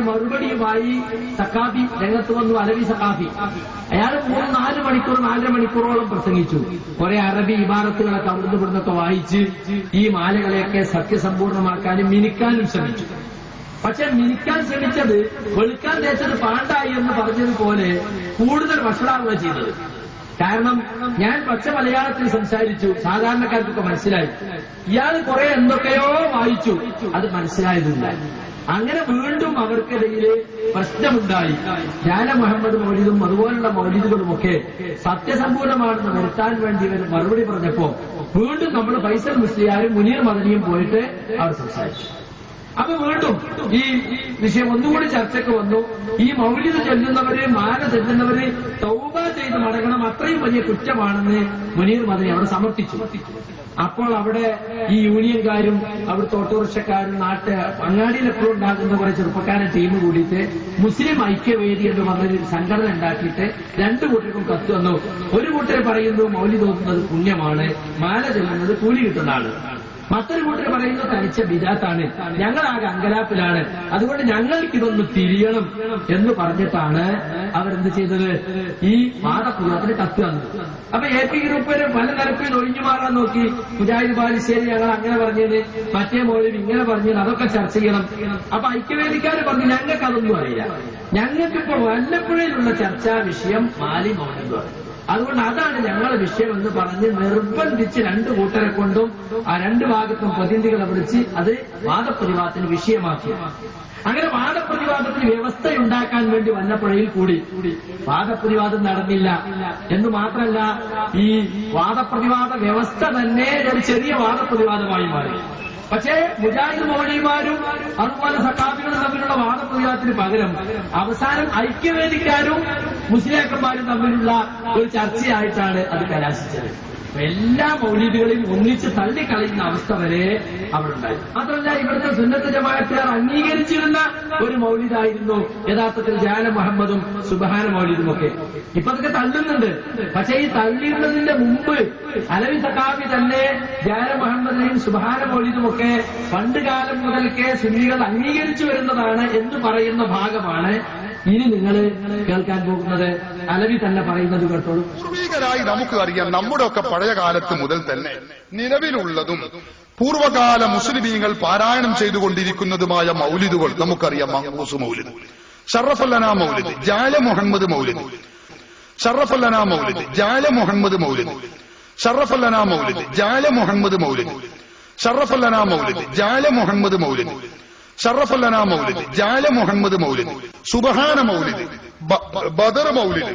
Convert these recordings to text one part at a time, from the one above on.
മറുപടിയുമായി സഖാഫി രംഗത്ത് വന്നു. അലവി സഖാഫി അയാൾ 3-4 മണിക്കൂർ 4.5 മണിക്കൂറോളം പ്രസംഗിച്ചു. കുറെ അറബി ഇബാറത്തുകളൊക്കെ അവിടുന്ന് ഇവിടുന്നൊക്കെ വായിച്ച് ഈ മാലകളെയൊക്കെ സത്യസമ്പൂർണമാക്കാനും മിനിക്കാനും ശ്രമിച്ചു. പക്ഷെ മിനിക്കാൻ ശ്രമിച്ചത് വെളുക്കാൻ തേച്ചത് പാണ്ടായി എന്ന് പറഞ്ഞതുപോലെ കൂടുതൽ വഷളാവുക ചെയ്തത്. കാരണം ഞാൻ പച്ച മലയാളത്തിൽ സംസാരിച്ചു, സാധാരണക്കാർക്കൊക്കെ മനസ്സിലായി. ഇയാൾ കുറെ എന്തൊക്കെയോ വായിച്ചു, അത് മനസ്സിലായതില്ല. അങ്ങനെ വീണ്ടും അവർക്കിടയിൽ പ്രശ്നമുണ്ടായി. ജാല മുഹമ്മദ് മൗലിദും അതുപോലുള്ള മൗലിദുകളുമൊക്കെ സത്യസമ്പൂർണമാണെന്ന് വരുത്താൻ വേണ്ടി ഇവർ മറുപടി പറഞ്ഞപ്പോ വീണ്ടും നമ്മൾ ഫൈസൽ മുസ്ലിയാരും മുനീർ മദനിയും പോയിട്ട് അവർ സംസാരിച്ചു. അപ്പൊ വീണ്ടും ഈ വിഷയം ഒന്നുകൂടി ചർച്ചയ്ക്ക് വന്നു. ഈ മൗലിദ് ചൊല്ലുന്നവര്, മാല ചൊല്ലുന്നവര് തൗബ ചെയ്ത് മടങ്ങണം, അത്രയും വലിയ കുറ്റമാണെന്ന് മുനീർ മദനി അവർ സമർപ്പിച്ചു. അപ്പോൾ അവിടെ ഈ യൂണിയൻകാരും അവിടുത്തെ ഓട്ടോറിക്ഷക്കാരും അങ്ങാടിയിൽ എപ്പോഴും ഉണ്ടാകുന്ന കുറെ ചെറുപ്പക്കാരെ ടീം കൂടിയിട്ട് മുസ്ലിം ഐക്യവേദി എന്ന് പറഞ്ഞൊരു സംഘടന ഉണ്ടാക്കിയിട്ട് 2 കൂട്ടർക്കും കത്ത് വന്നു. ഒരു കൂട്ടർ പറയുന്നു മൗലിദ് ഓതുന്നത് പുണ്യമാണ്, മാല ചൊല്ലുന്നത് കൂലി കിട്ടുന്നതാണ്. മറ്റൊരു കൂട്ടർ പറയുന്നത് തനിച്ച ബിദാത്താണ്, ഞങ്ങളാകെ അങ്കലാപ്പിലാണ്, അതുകൊണ്ട് ഞങ്ങൾക്കിതൊന്ന് തിരിയണം എന്ന് പറഞ്ഞിട്ടാണ് അവരെന്ത് ചെയ്തത്, ഈ വാദപ്രയോഗത്തിന് കത്ത് തന്നത്. അപ്പൊ AP ഗ്രൂപ്പിന് പല നിരപ്പിൽ ഒഴിഞ്ഞു മാറാൻ നോക്കി. മുജാഹിദ് ബാലുശ്ശേരി ഞങ്ങൾ അങ്ങനെ പറഞ്ഞത്, മറ്റേ മൗലവി ഇങ്ങനെ പറഞ്ഞത്, അതൊക്കെ ചർച്ച ചെയ്യണം. അപ്പൊ ഐക്യവേദിക്കാർ പറഞ്ഞു ഞങ്ങൾക്ക് അതൊന്നും അറിയില്ല, ഞങ്ങൾക്കിപ്പോ വല്ലപ്പുഴയിലുള്ള ചർച്ചാ വിഷയം മാലി മൗലിദാണ്, അതുകൊണ്ട് അതാണ് ഞങ്ങളുടെ വിഷയം എന്ന് പറഞ്ഞ് നിർബന്ധിച്ച് 2 കൂട്ടരെ കൊണ്ടും ആ 2 ഭാഗത്തും പ്രതിനിധികളെ വിളിച്ച് അത് വാദപ്രതിവാദത്തിന് വിഷയമാക്കി. അങ്ങനെ വാദപ്രതിവാദത്തിന് വ്യവസ്ഥയുണ്ടാക്കാൻ വേണ്ടി വല്ലപ്പുഴയിൽ കൂടി വാദപ്രതിവാദം നടന്നില്ല എന്ന് മാത്രമല്ല, ഈ വാദപ്രതിവാദ വ്യവസ്ഥ തന്നെ ഒരു ചെറിയ വാദപ്രതിവാദമായി മാറി. പക്ഷേ മുജാഹിദ് മൗലവിമാരും അതുപോലെ സഖാഫികളും തമ്മിലുള്ള വാദപ്രതിവാദത്തിന് പകരം അവസാനം ഐക്യവേദിക്കാരും മുസ്ലിയാക്കന്മാരും തമ്മിലുള്ള ഒരു ചർച്ചയായിട്ടാണ് അത് കലാശിച്ചത്. എല്ലാ മൗലിദുകളെയും ഒന്നിച്ച് തള്ളിക്കളയുന്ന അവസ്ഥ വരെ അവിടെ ഉണ്ടായി. മാത്രമല്ല ഇവിടുത്തെ സുന്നത്ത് ജമാഅത്തുകാർ അംഗീകരിച്ചിരുന്ന ഒരു മൗലിദായിരുന്നു യഥാർത്ഥത്തിൽ ജാല മുഹമ്മദും സുബ്ഹാന മൗലിദും ഒക്കെ. ഇപ്പൊ അതൊക്കെ തള്ളുന്നുണ്ട്. പക്ഷേ ഈ തള്ളിയിരുന്നതിന്റെ മുമ്പ് അലവി സഖാഫി തന്നെ ജാല മുഹമ്മദിനെയും സുബ്ഹാന മൗലിദും ഒക്കെ പണ്ട് കാലം മുതൽക്കേ സുന്നികൾ അംഗീകരിച്ചു വരുന്നതാണ് എന്ന് പറയുന്ന ഭാഗമാണ് ഇനി നിങ്ങൾ കേൾക്കാൻ പോകുന്നത്. അലവി തന്നെ പറയുന്നത് കേട്ടോളൂ. പൂർവികരായി നമുക്ക് അറിയാം, നമ്മുടെ ഒക്കെ പഴയ കാലത്ത് മുതൽ തന്നെ നിലവിലുള്ളതും പൂർവകാല മുസ്ലിമീങ്ങൾ പാരായണം ചെയ്തുകൊണ്ടിരിക്കുന്നതുമായ മൗലിദുകൾ നമുക്കറിയാം. മങ്കൂസ് മൗലിദ്, ഷറഫല്ലന മൗലിദ്, ജാല മുഹമ്മദ് മൗലിദ്, ഷറഫല്ലന മൗലിദ്, ജാല മുഹമ്മദ് മൗലിദ്, ഷറഫല്ലന മൗലിദ്, ജാല മുഹമ്മദ് മൗലിദ്, ഷറഫല്ലന മൗലിദ്, ജാല മുഹമ്മദ് മൗലിദ്, ഷറഫല്ലന മൗലിദ്, ജാല മുഹമ്മദ് മൗലിദ്, സുബ്ഹാന മൗലിദ്, ബദർ മൗലിദ്,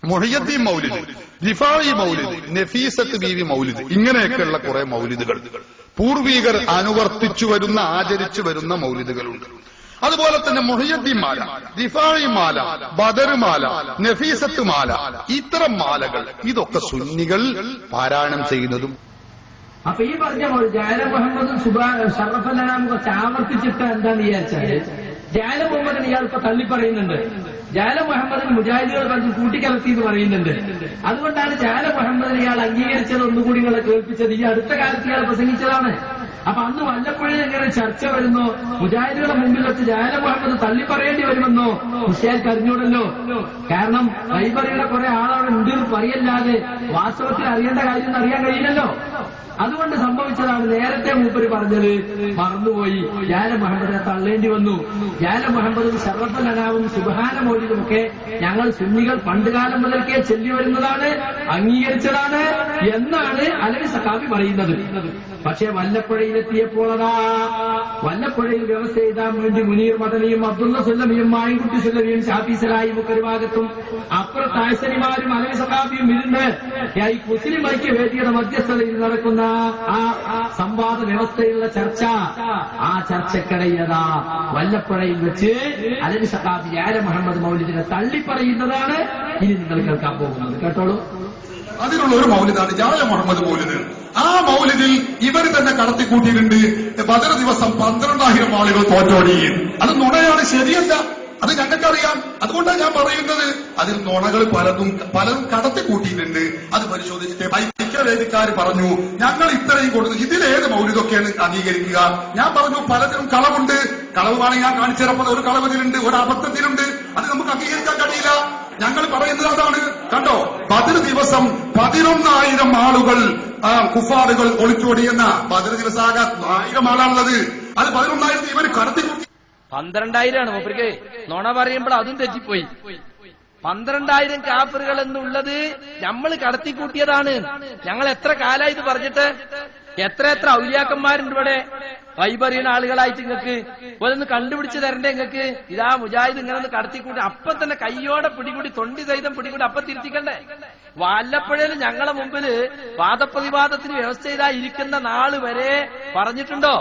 മുഹയ്യദ്ദീൻ മൗലിദ്, റിഫായി മൗലിദ്, നഫീസത്ത് ബീവി മൗലിദ്, ഇങ്ങനെയൊക്കെയുള്ള കുറെ മൗലിദുകൾ പൂർവീകർ അനുവർത്തിച്ചു വരുന്ന, ആചരിച്ചു വരുന്ന മൗലിദുകളുണ്ട്. അതുപോലെ തന്നെ മുഹയ്യദ്ദീൻ മാല, റിഫായി മാല, ബദർ മാല, നഫീസത്ത് മാല, ഇത്തരം മാലകൾ ഇതൊക്കെ സുന്നികൾ പാരായണം ചെയ്യുന്നതും. അപ്പൊ ഈ പറഞ്ഞ ജാല മുഹമ്മദും ഷറഫല്ലനാം കുറച്ച് ആവർത്തിച്ചിട്ട് എന്താന്ന് വിചാരിച്ചാല്, ജാല മുഹമ്മദിന് ഇയാൾക്ക് തള്ളിപ്പറയുന്നുണ്ട്, ജാല മുഹമ്മദിന് മുജാഹിദുകൾ പറഞ്ഞ് കൂട്ടിക്കലർത്തി എന്ന് പറയുന്നുണ്ട്. അതുകൊണ്ടാണ് ജാല മുഹമ്മദിന് ഇയാൾ അംഗീകരിച്ചത് ഒന്നുകൂടി നിങ്ങളെ കേൾപ്പിച്ചത്. ഈ അടുത്ത കാലത്ത് ഇയാൾ പ്രസംഗിച്ചതാണ്. അപ്പൊ അന്ന് വല്ലപ്പോഴും എങ്ങനെ ചർച്ച വരുന്നോ, മുജാഹിദുകളുടെ മുമ്പിൽ വെച്ച് ജാല മുഹമ്മദ് തള്ളിപ്പറയേണ്ടി വരുമെന്നോ മുസ്ലിയാർക്ക് അറിഞ്ഞൂടല്ലോ. കാരണം ലൈബ്രറിയുടെ കുറെ ആളവിടെ ഉണ്ട് പറയല്ലാതെ വാസ്തവത്തിൽ അറിയേണ്ട കാര്യം അറിയാൻ കഴിയില്ലല്ലോ. അതുകൊണ്ട് സംഭവിച്ചതാണ്. നേരത്തെ മൂപ്പര് പറഞ്ഞത് മറന്നുപോയി, ജാല മുഹമ്മദിനെ തള്ളേണ്ടി വന്നു. ജാല മുഹമ്മദും ഷറഫല്ലനാവും സുബ്ഹാന മൗലിദും ഒക്കെ ഞങ്ങൾ സുന്നികൾ പണ്ടുകാലം മുതൽക്കേ ചൊല്ലി വരുന്നതാണ്, അംഗീകരിച്ചതാണ് എന്നാണ് അലവി സഖാഫി പറയുന്നത്. പക്ഷേ വല്ലപ്പുഴയിലെത്തിയപ്പോൾ അതാ വല്ലപ്പുഴയിൽ വ്യവസ്ഥ എഴുതാൻ വേണ്ടി മുനീർ മദനിയും അബ്ദുള്ള സുല്ലമിയും മായിൻകുട്ടി സുല്ലമിയും ഷാഫി സലായും ഒക്കെ ഒരു ഭാഗത്തും അപ്പുറത്ത് ആശനിമാരും അലവി സഖാഫിയും ഇരുന്ന് ഈ മുസ്ലിം ഐക്യവേദിയുടെ മധ്യസ്ഥതയിൽ നടക്കുന്ന ആ സംവാദ വ്യവസ്ഥയിലുള്ള ചർച്ച, ആ ചർച്ചക്കിടയതാ വല്ലപ്പുഴയിൽ വെച്ച് അലവി സഖാഫി ജാല മുഹമ്മദ് മൗലിദിനെ തള്ളിപ്പറയുന്നതാണ് ഇനി നിങ്ങൾ കേൾക്കാൻ പോകുന്നത്. കേട്ടോളൂ. അതിനുള്ള ഒരു മൗലിദാണ് ജാല മുഹമ്മദ് മൗലിദ്. ആ മൗലിദിൽ ഇവർ തന്നെ കടത്തിക്കൂട്ടിയിട്ടുണ്ട്. ബദർ ദിവസം 12,000 ആളുകൾ തോറ്റോടി. അത് നുണയാണ്, ശരിയല്ല. അത് ഞങ്ങൾക്കറിയാം. അതുകൊണ്ടാണ് ഞാൻ പറയുന്നത്, അതിൽ നുണകൾ പലതും കടത്തിക്കൂട്ടിയിട്ടുണ്ട്. അത് പരിശോധിച്ചിട്ട് വേദിക്കാർ പറഞ്ഞു ഞങ്ങൾ ഇത്രയും കൊടുത്തു, ഇതിലേത് മൗലിദൊക്കെയാണ് അംഗീകരിക്കുക? ഞാൻ പറഞ്ഞു പലതിനും കളവുണ്ട്, കളവുമാണെങ്കിൽ ഞാൻ കാണിച്ചിറപ്പോൾ ഒരു കളവതിലുണ്ട്, ഒരു അബദ്ധത്തിലുണ്ട്, അത് നമുക്ക് അംഗീകരിക്കാൻ കഴിയില്ല. ഞങ്ങൾ പറയുന്നത് അതാണ്. കണ്ടോ, ബദർ ദിവസം 11,000 ആളുകൾ കുഫാറുകൾ ഒളിച്ചോടിയെന്ന ബദർ ദിവസാകെ 1000 ആളാണുള്ളത്. അത് 11,000 ഇവര് കടത്തിക്കൂട്ടി. 12,000 മൂപ്പർക്ക് നുണ പറയുമ്പോൾ അതും തെറ്റിപ്പോയി. 12,000 കാഫറുകൾ എന്നുള്ളത് നമ്മൾ കടത്തിക്കൂട്ടിയതാണ്. ഞങ്ങൾ എത്ര കാലമായി ഇത് പറഞ്ഞിട്ട്? എത്ര ഔലിയാക്കന്മാരുണ്ട് ഇവിടെ വൈബറിയുന്ന ആളുകളായിട്ട്. നിങ്ങൾക്ക് ഇതൊന്ന് കണ്ടുപിടിച്ച് തരണ്ടേ? നിങ്ങൾക്ക് ഇതാ മുജാഹിദ് ഇങ്ങനെ ഒന്ന് കടത്തിക്കൂട്ടി അപ്പൊ തന്നെ കയ്യോടെ പിടികൂടി തൊണ്ടി സഹിതം പിടികൂടി അപ്പൊ തിരുത്തിക്കണ്ടേ? വല്ലപ്പോഴേലും ഞങ്ങളെ മുമ്പില് വാദപ്രതിവാദത്തിന് വ്യവസ്ഥ ചെയ്താ ഇരിക്കുന്ന നാള് വരെ പറഞ്ഞിട്ടുണ്ടോ?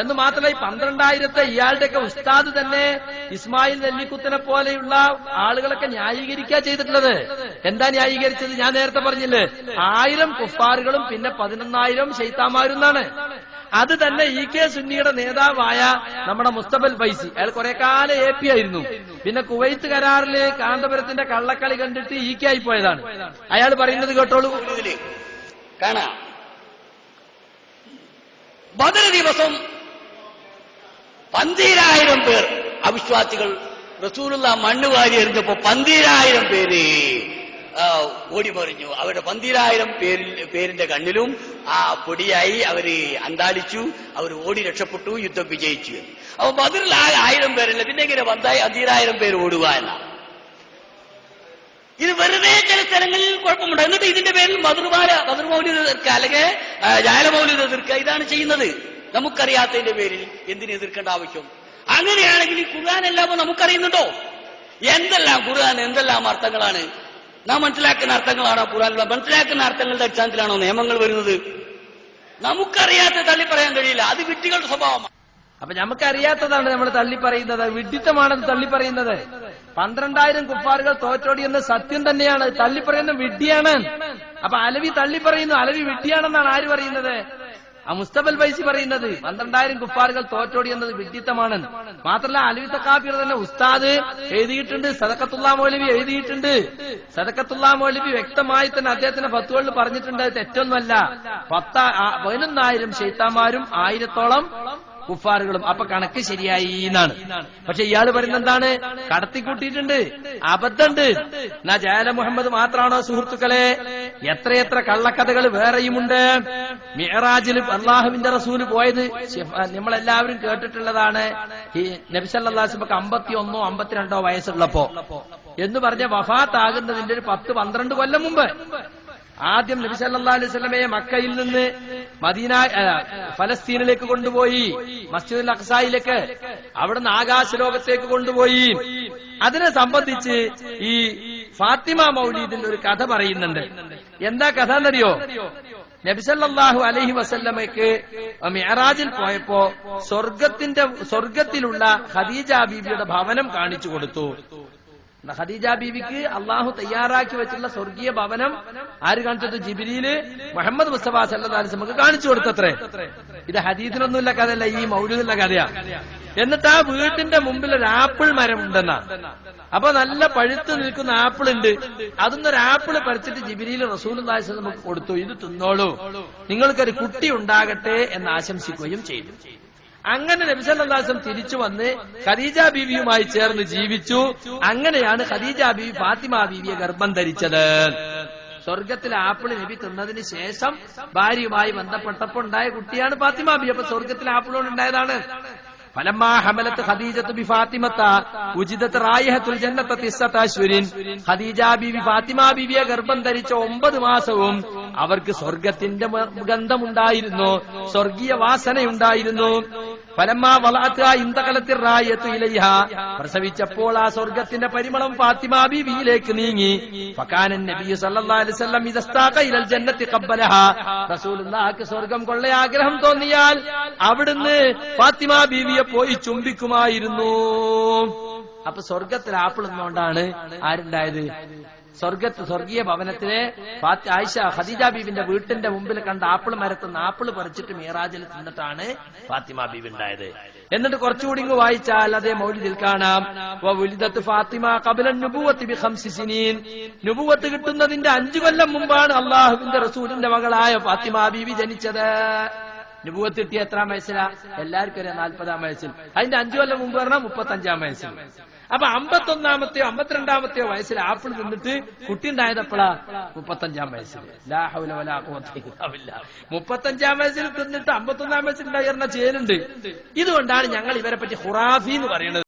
എന്ന് മാത്രമല്ല, ഈ 12,000 ഇയാളുടെയൊക്കെ ഉസ്താദ് തന്നെ ഇസ്മായിൽ നെല്ലിക്കുത്തിനെ പോലെയുള്ള ആളുകളൊക്കെ ന്യായീകരിക്കുക ചെയ്തിട്ടുള്ളത്. എന്താ ന്യായീകരിച്ചത്? ഞാൻ നേരത്തെ പറഞ്ഞില്ലേ, 1000 കുഫാറുകളും പിന്നെ 11,000 ശൈത്താന്മാരും എന്നാണ്. അത് തന്നെ ഇ കെ സുന്നിയുടെ നേതാവായ നമ്മുടെ മുസ്തഫൽ ഫൈസി, അയാൾ കുറെ കാലം AP ആയിരുന്നു. പിന്നെ കുവൈത്ത് കരാറില് കാന്തപുരത്തിന്റെ കള്ളക്കളി കണ്ടിട്ട് ഇ കെ ആയി പോയതാണ്. അയാൾ പറയുന്നത് കേട്ടോളൂ. കാണാം, ബദർ ദിവസം 12,000 പേർ അവിശ്വാസികൾ റസൂലുള്ള മണ്ണ് വാരി എറിഞ്ഞപ്പോ 12,000 പേര് ഓടി മറിഞ്ഞു. അവരുടെ 12,000 പേരിന്റെ കണ്ണിലും ആ പൊടിയായി അവര് അന്താളിച്ചു. അവർ ഓടി രക്ഷപ്പെട്ടു, യുദ്ധം വിജയിച്ചു. അപ്പൊ ബദറിൽ ആ 1000 പേരല്ല, പിന്നെ ഇങ്ങനെ 12,000 പേര് ഓടുക എന്നാണ്. ഇത് വെറുതെ ചില സ്ഥലങ്ങളിൽ കുഴപ്പമുണ്ട്. എന്നിട്ട് ഇതിന്റെ പേരിൽ ബദർ മൗലിദ് എതിർക്കുക, അല്ലെങ്കിൽ ജാല മൗലിദ് എതിർക്കുക, ഇതാണ് ചെയ്യുന്നത്. നമുക്കറിയാത്തതിന്റെ പേരിൽ എന്തിനു എതിർക്കേണ്ട ആവശ്യം? അങ്ങനെയാണെങ്കിൽ ഈ ഖുർആൻ എല്ലാം നമുക്കറിയുന്നുണ്ടോ? എന്തെല്ലാം ഖുർആൻ എന്തെല്ലാം അർത്ഥങ്ങളാണ് നാം മനസ്സിലാക്കുന്ന അർത്ഥങ്ങളാണോ ഖുർആനിലുള്ള? മനസ്സിലാക്കുന്ന അർത്ഥങ്ങളുടെ അടിസ്ഥാനത്തിലാണോ നിയമങ്ങൾ വരുന്നത്? നമുക്കറിയാത്ത തള്ളി പറയാൻ കഴിയില്ല. അത് വിഡ്ഢികളുടെ സ്വഭാവമാണ്. അപ്പൊ നമുക്കറിയാത്തതാണ് നമ്മൾ തള്ളിപ്പറയുന്നത്, വിഡ്ഢിത്തമാണെന്ന് തള്ളിപ്പറയുന്നത്. 12,000 കുഫാറുകൾ തോറ്റോടിയെന്ന് സത്യം തന്നെയാണ്, തള്ളിപ്പറയുന്ന വിഡ്ഢിയാണ്. അപ്പൊ അലവി തള്ളിപ്പറയുന്നു, അലവി വിഡ്ഢിയാണെന്നാണ് ആര് പറയുന്നത്? ആ മുസ്തഫൽ ഫൈസി പറയുന്നത് 12,000 കുഫാറുകൾ തോറ്റോടിയെന്നത് വിഡ്ഢിത്തമാണ്. മാത്രമല്ല അലവി തക്കാഫിർ തന്നെ ഉസ്താദ് എഴുതിയിട്ടുണ്ട്, സദഖത്തുല്ലാ മൗലവി എഴുതിയിട്ടുണ്ട്. സദഖത്തുല്ലാ മൗലവി വ്യക്തമായി തന്നെ അദ്ദേഹത്തിന്റെ ഫത്വകളിൽ പറഞ്ഞിട്ടുണ്ട്, തെറ്റൊന്നുമല്ല. 11,000 ശൈത്താന്മാരും 1000-ഓളം കുഫാറുകളും. അപ്പൊ കണക്ക് ശരിയായി എന്നാണ്. പക്ഷെ ഇയാൾ പറയുന്നത് എന്താണ്? കടത്തിക്കൂട്ടിയിട്ടുണ്ട്, അബദ്ധമുണ്ട്. എന്നാ ജാല മുഹമ്മദ് മാത്രമാണോ സുഹൃത്തുക്കളെ? എത്രയെത്ര കള്ളക്കഥകൾ വേറെയുമുണ്ട്. മിഅ്റാജിൽ അള്ളാഹുവിന്റെ റസൂല് പോയത് നമ്മളെല്ലാവരും കേട്ടിട്ടുള്ളതാണ്. ഈ നബി സല്ലല്ലാഹു അലൈഹി വസല്ലം 51 52 വയസ്സുള്ളപ്പോ എന്ന് പറഞ്ഞ വഫാത്താകുന്നതിന്റെ ഒരു 10-12 കൊല്ലം മുമ്പ് ആദ്യം നബി സല്ലല്ലാഹു അലൈഹി വസല്ലമയെ മക്കയിൽ നിന്ന് മദീന ഫലസ്തീനിലേക്ക് കൊണ്ടുപോയി, മസ്ജിദുൽ അഖ്സായിലേക്ക്, അവിടുന്ന് ആകാശലോകത്തേക്ക് കൊണ്ടുപോയി. അതിനെ സംബന്ധിച്ച് ഈ ഫാത്തിമ മൗലീദിന്റെ ഒരു കഥ പറയുന്നുണ്ട്. എന്താ കഥ എന്നറിയോ? നബി സല്ലല്ലാഹു അലൈഹി വസല്ലമയ്ക്ക് മിഅ്റാജിൽ പോയപ്പോ സ്വർഗത്തിലുള്ള ഖദീജ ബീവിയുടെ ഭവനം കാണിച്ചു കൊടുത്തു. ഖദീജ ബീവിക്ക് അള്ളാഹു തയ്യാറാക്കി വെച്ചുള്ള സ്വർഗീയ ഭവനം ആര് കാണിച്ചത്? ജിബ്രീല് മുഹമ്മദ് മുസ്തഫ സല്ലല്ലാഹു അലൈഹി വസല്ലം കാണിച്ചു കൊടുത്തത്രേ. ഇത് ഹദീസിനൊന്നുമില്ല കഥയല്ല, ഈ മൗലൂദിലുള്ള കഥയാ. എന്നിട്ട് ആ വീട്ടിന്റെ മുമ്പിൽ ഒരു ആപ്പിൾ മരം ഉണ്ടെന്നാ. അപ്പൊ നല്ല പഴുത്ത് നിൽക്കുന്ന ആപ്പിൾ ഉണ്ട്. അതൊന്നൊരു ആപ്പിൾ പറിച്ചിട്ട് ജിബ്രീൽ റസൂലുള്ളാഹി സ്വല്ലല്ലാഹു അലൈഹി വസല്ലം കൊടുത്തു. ഇത് തിന്നോളൂ, നിങ്ങൾക്കൊരു കുട്ടി ഉണ്ടാകട്ടെ എന്ന് ആശംസിക്കുകയും ചെയ്തു. അങ്ങനെ നബി സല്ലല്ലാഹു അലൈഹി വസല്ലം തിരിച്ചു വന്ന് ഖദീജ ബീവിയുമായി ചേർന്ന് ജീവിച്ചു. അങ്ങനെയാണ് ഖദീജ ബീവി ഫാത്തിമ ബീവിയെ ഗർഭം ധരിച്ചത്. സ്വർഗത്തിലെ ആപ്പിൾ നബി തിന്നതിന് ശേഷം ഭാര്യയുമായി ബന്ധപ്പെട്ടപ്പോൾ ഉണ്ടായ കുട്ടിയാണ് ഫാത്തിമ ബീവി. അപ്പൊ സ്വർഗത്തിലെ ആപ്പിളോട് ഉണ്ടായതാണ്. فلما حملت خديجة بفاطمة وجدت رائحة الجنة 9 أشهر. ഖദീജ ബീവി ഫാത്തിമ ബീവിയെ ഗർഭം ധരിച്ച 9 മാസവും അവർക്ക് സ്വർഗത്തിന്റെ ഗന്ധമുണ്ടായിരുന്നു, സ്വർഗീയ വാസനയുണ്ടായിരുന്നു. ഫലമ്മാ വളഅത്ഹാ ഇന്തഖലത്തി റായത്തു ഇലൈഹ. പ്രസവിച്ചപ്പോൾ ആ സ്വർഗത്തിന്റെ പരിമളം ഫാത്തിമ ബീവിയിലേക്ക് നീങ്ങി. ഫകാന നബി സല്ലല്ലാഹു അലൈഹി വസല്ലം ഇദസ്താഖ ഇലൽ ജന്നത്തി ഖബ്ബലഹാ. റസൂലുള്ളാഹിക്ക് സ്വർഗം കൊള്ളെ ആഗ്രഹം തോന്നിയാൽ അവിടുന്ന് ഫാത്തിമ ബീവിയെ പോയി ചുംബിക്കുമായിരുന്നു. അപ്പൊ സ്വർഗത്തിൽ ആപ്പിൾ നിന്നുകൊണ്ടാണ് ആരുണ്ടായത്? സ്വർഗീയ ഭവനത്തിലെ ആയിഷ ഖദീജ ബീവിന്റെ വീട്ടിന്റെ മുമ്പിൽ കണ്ട ആപ്പിൾ മരത്തുനിന്ന് ആപ്പിൾ പറിച്ചിട്ട് മിറാജിൽ തിന്നിട്ടാണ് ഫാത്തിമ ബീവി ഉണ്ടായത്. എന്നിട്ട് കുറച്ചുകൂടി ഇങ്ങ് വായിച്ചാൽ അതേ മൗലിദിൽ കാണാം, ഫാത്തിമ ഖബല നുബുവത്തി ബി 5 സിനീൻ, നുബുവത്ത് കിട്ടുന്നതിന്റെ 5 കൊല്ലം മുമ്പാണ് അള്ളാഹുവിന്റെ റസൂലിന്റെ മകളായ ഫാത്തിമ ബീവി ജനിച്ചത്. നുബുവത്ത് കിട്ടിയ എത്രാം വയസ്സിലാ? എല്ലാവർക്കും അറിയാം 40-ാം വയസ്സിൽ. അതിന്റെ 5 കൊല്ലം മുമ്പ് പറഞ്ഞാൽ 35-ാം വയസ്സിൽ. അപ്പൊ 51-ാമത്തെയോ 52-ാമത്തെയോ വയസ്സിൽ ആപ്പിൾ നിന്നിട്ട് കുട്ടി ഉണ്ടായതപ്പോഴാ 35-ാം വയസ്സിൽ. ലാ ഹൗല വലാ ഖുവത ഇല്ലാ ബില്ലാഹ്. 35-ാം വയസ്സിൽ തിന്നിട്ട് 51-ാം വയസ്സിൽ ഉണ്ടായിരുന്ന ചേലുണ്ട്. ഇതുകൊണ്ടാണ് ഞങ്ങൾ ഇവരെ പറ്റി ഖുറാഫി എന്ന് പറയുന്നത്.